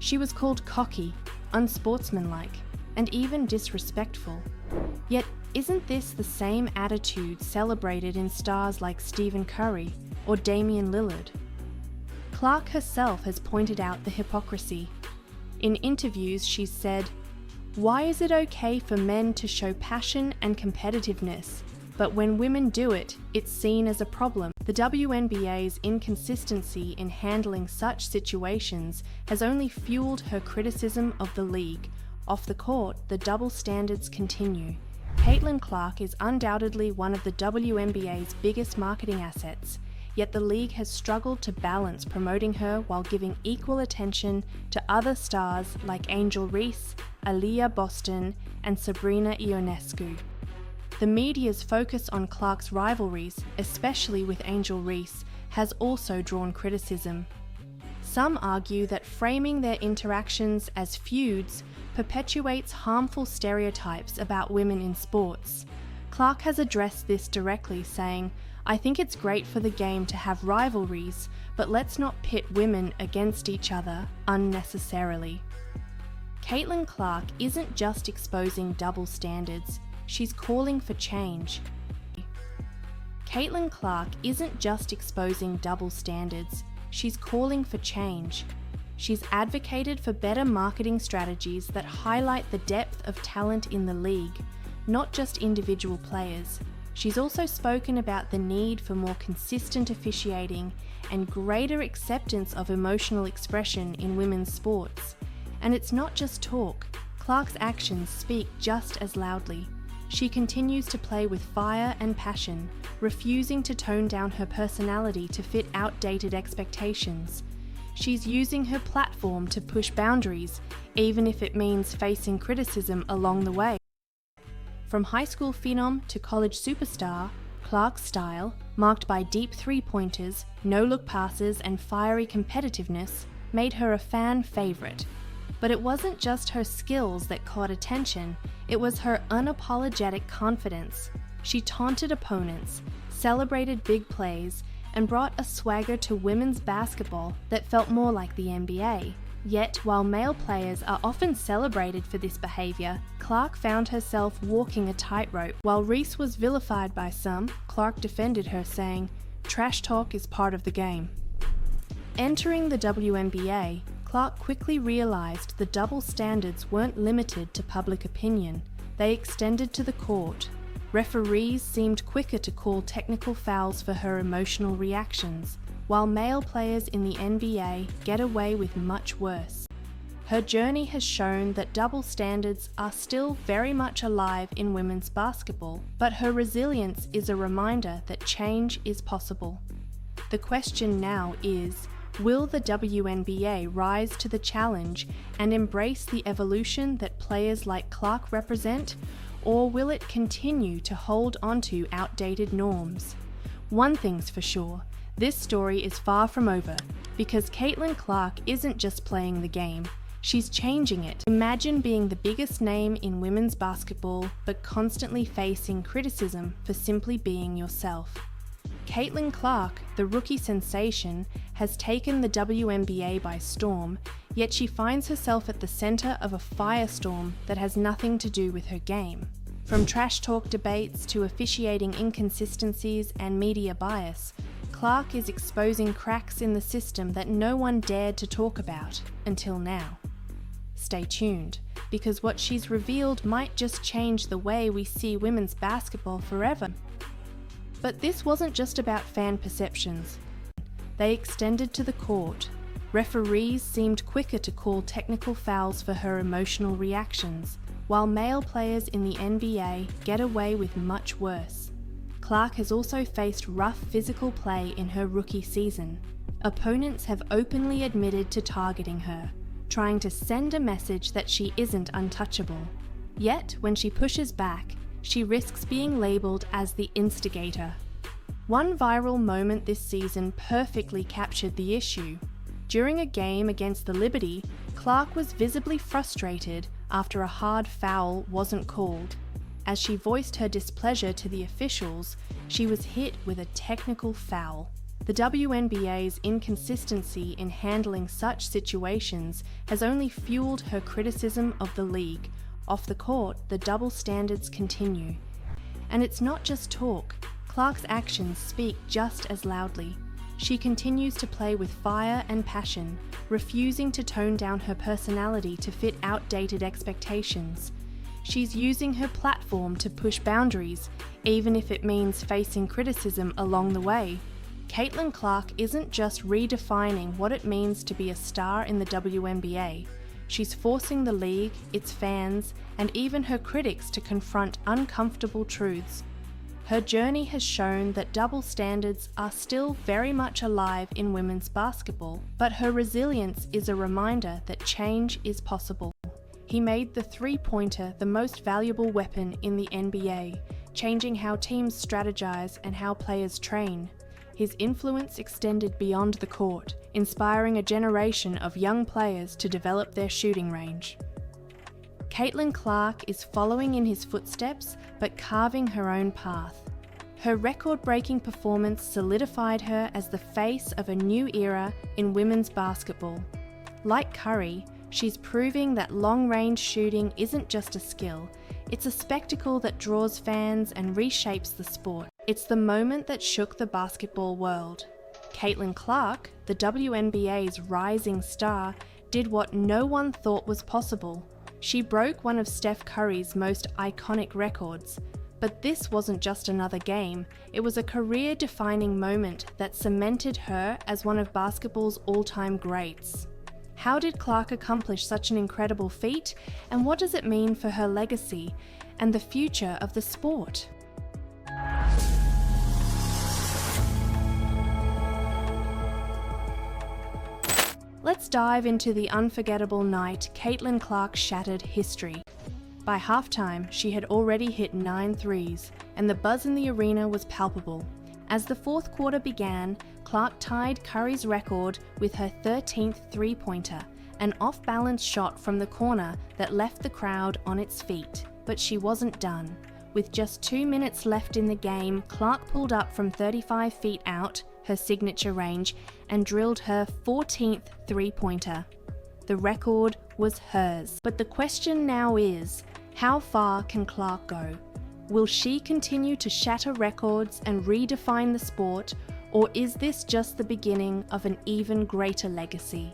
She was called cocky, unsportsmanlike, and even disrespectful. Yet, isn't this the same attitude celebrated in stars like Stephen Curry or Damian Lillard? Clark herself has pointed out the hypocrisy. In interviews, she's said, "Why is it okay for men to show passion and competitiveness, but when women do it, it's seen as a problem?" The WNBA's inconsistency in handling such situations has only fueled her criticism of the league. Off the court, the double standards continue. Caitlin Clark is undoubtedly one of the WNBA's biggest marketing assets, yet the league has struggled to balance promoting her while giving equal attention to other stars like Angel Reese, Aaliyah Boston, and Sabrina Ionescu. The media's focus on Clark's rivalries, especially with Angel Reese, has also drawn criticism. Some argue that framing their interactions as feuds perpetuates harmful stereotypes about women in sports. Clark has addressed this directly, saying, "I think it's great for the game to have rivalries, but let's not pit women against each other unnecessarily." Caitlin Clark isn't just exposing double standards, she's calling for change. Caitlin Clark isn't just exposing double standards, she's calling for change. She's advocated for better marketing strategies that highlight the depth of talent in the league, not just individual players. She's also spoken about the need for more consistent officiating and greater acceptance of emotional expression in women's sports. And it's not just talk, Clark's actions speak just as loudly. She continues to play with fire and passion, refusing to tone down her personality to fit outdated expectations. She's using her platform to push boundaries, even if it means facing criticism along the way. From high school phenom to college superstar, Clark's style, marked by deep three-pointers, no-look passes, and fiery competitiveness, made her a fan favorite. But it wasn't just her skills that caught attention, it was her unapologetic confidence. She taunted opponents, celebrated big plays, and brought a swagger to women's basketball that felt more like the NBA. Yet, while male players are often celebrated for this behavior, Clark found herself walking a tightrope. While Reese was vilified by some, Clark defended her, saying, "Trash talk is part of the game." Entering the WNBA, Clark quickly realized the double standards weren't limited to public opinion. They extended to the court. Referees seemed quicker to call technical fouls for her emotional reactions, while male players in the NBA get away with much worse. Her journey has shown that double standards are still very much alive in women's basketball, but her resilience is a reminder that change is possible. The question now is, will the WNBA rise to the challenge and embrace the evolution that players like Clark represent, or will it continue to hold onto outdated norms? One thing's for sure, this story is far from over, because Caitlin Clark isn't just playing the game, she's changing it. Imagine being the biggest name in women's basketball, but constantly facing criticism for simply being yourself. Caitlin Clark, the rookie sensation, has taken the WNBA by storm, yet she finds herself at the center of a firestorm that has nothing to do with her game. From trash talk debates to officiating inconsistencies and media bias, Clark is exposing cracks in the system that no one dared to talk about until now. Stay tuned, because what she's revealed might just change the way we see women's basketball forever. But this wasn't just about fan perceptions. They extended to the court. Referees seemed quicker to call technical fouls for her emotional reactions, while male players in the NBA get away with much worse. Clark has also faced rough physical play in her rookie season. Opponents have openly admitted to targeting her, trying to send a message that she isn't untouchable. Yet, when she pushes back, she risks being labeled as the instigator. One viral moment this season perfectly captured the issue. During a game against the Liberty, Clark was visibly frustrated after a hard foul wasn't called. As she voiced her displeasure to the officials, she was hit with a technical foul. The WNBA's inconsistency in handling such situations has only fueled her criticism of the league. Off the court, the double standards continue. And it's not just talk. Clark's actions speak just as loudly. She continues to play with fire and passion, refusing to tone down her personality to fit outdated expectations. She's using her platform to push boundaries, even if it means facing criticism along the way. Caitlin Clark isn't just redefining what it means to be a star in the WNBA. She's forcing the league, its fans, and even her critics to confront uncomfortable truths. Her journey has shown that double standards are still very much alive in women's basketball, but her resilience is a reminder that change is possible. He made the three-pointer the most valuable weapon in the NBA, changing how teams strategize and how players train. His influence extended beyond the court, inspiring a generation of young players to develop their shooting range. Caitlin Clark is following in his footsteps, but carving her own path. Her record-breaking performance solidified her as the face of a new era in women's basketball. Like Curry, she's proving that long-range shooting isn't just a skill, it's a spectacle that draws fans and reshapes the sport. It's the moment that shook the basketball world. Caitlin Clark, the WNBA's rising star, did what no one thought was possible. She broke one of Steph Curry's most iconic records. But this wasn't just another game, it was a career-defining moment that cemented her as one of basketball's all-time greats. How did Clark accomplish such an incredible feat, and what does it mean for her legacy and the future of the sport? Let's dive into the unforgettable night Caitlin Clark shattered history. By halftime, she had already hit 9 threes, and the buzz in the arena was palpable. As the fourth quarter began, Clark tied Curry's record with her 13th three-pointer, an off-balance shot from the corner that left the crowd on its feet. But she wasn't done. With just 2 minutes left in the game, Clark pulled up from 35 feet out, her signature range, and drilled her 14th three-pointer. The record was hers. But the question now is, how far can Clark go? Will she continue to shatter records and redefine the sport, or is this just the beginning of an even greater legacy?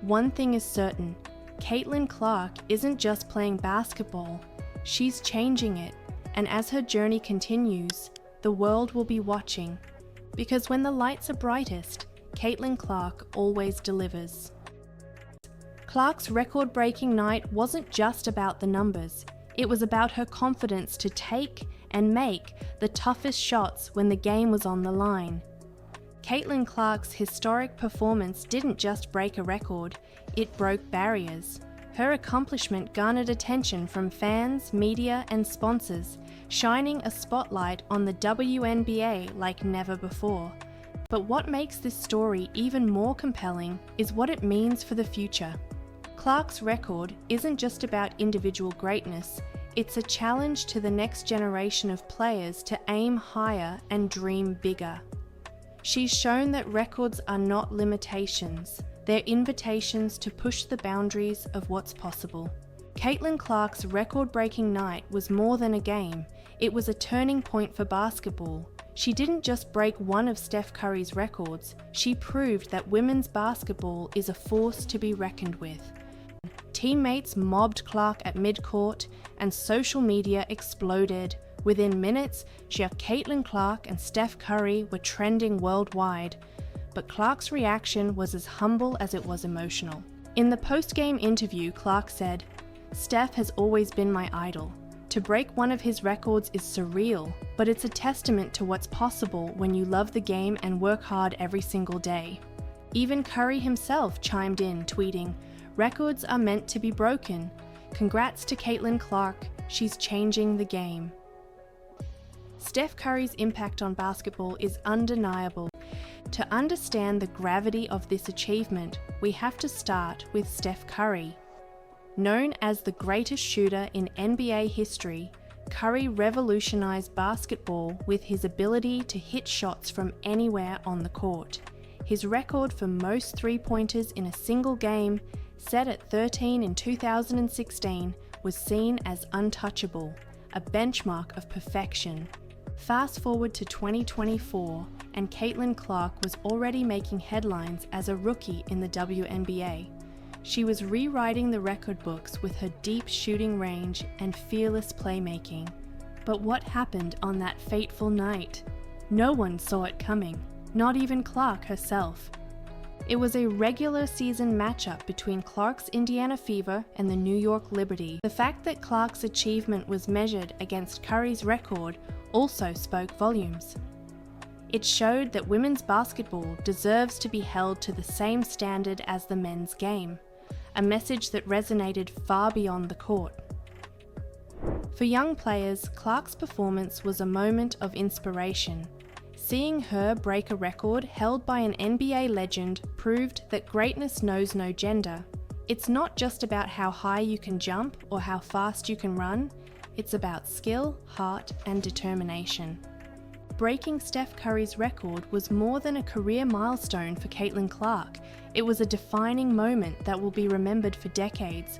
One thing is certain, Caitlin Clark isn't just playing basketball, she's changing it, and as her journey continues, the world will be watching. Because when the lights are brightest, Caitlin Clark always delivers. Clark's record-breaking night wasn't just about the numbers, it was about her confidence to take and make the toughest shots when the game was on the line. Caitlin Clark's historic performance didn't just break a record, it broke barriers. Her accomplishment garnered attention from fans, media, and sponsors, shining a spotlight on the WNBA like never before. But what makes this story even more compelling is what it means for the future. Clark's record isn't just about individual greatness, it's a challenge to the next generation of players to aim higher and dream bigger. She's shown that records are not limitations, they're invitations to push the boundaries of what's possible. Caitlin Clark's record-breaking night was more than a game, it was a turning point for basketball. She didn't just break one of Steph Curry's records, she proved that women's basketball is a force to be reckoned with. Teammates mobbed Clark at midcourt, and social media exploded. Within minutes, Caitlin Clark and Steph Curry were trending worldwide. But Clark's reaction was as humble as it was emotional. In the post-game interview, Clark said, "Steph has always been my idol. To break one of his records is surreal, but it's a testament to what's possible when you love the game and work hard every single day." Even Curry himself chimed in, tweeting, "Records are meant to be broken. Congrats to Caitlin Clark, she's changing the game." Steph Curry's impact on basketball is undeniable. To understand the gravity of this achievement, we have to start with Steph Curry. Known as the greatest shooter in NBA history, Curry revolutionized basketball with his ability to hit shots from anywhere on the court. His record for most three-pointers in a single game, set at 13 in 2016, was seen as untouchable, a benchmark of perfection. Fast forward to 2024, and Caitlin Clark was already making headlines as a rookie in the WNBA. She was rewriting the record books with her deep shooting range and fearless playmaking. But what happened on that fateful night? No one saw it coming, not even Clark herself. It was a regular season matchup between Clark's Indiana Fever and the New York Liberty. The fact that Clark's achievement was measured against Curry's record also spoke volumes. It showed that women's basketball deserves to be held to the same standard as the men's game, a message that resonated far beyond the court. For young players, Clark's performance was a moment of inspiration. Seeing her break a record held by an NBA legend proved that greatness knows no gender. It's not just about how high you can jump or how fast you can run, it's about skill, heart, and determination. Breaking Steph Curry's record was more than a career milestone for Caitlin Clark. It was a defining moment that will be remembered for decades,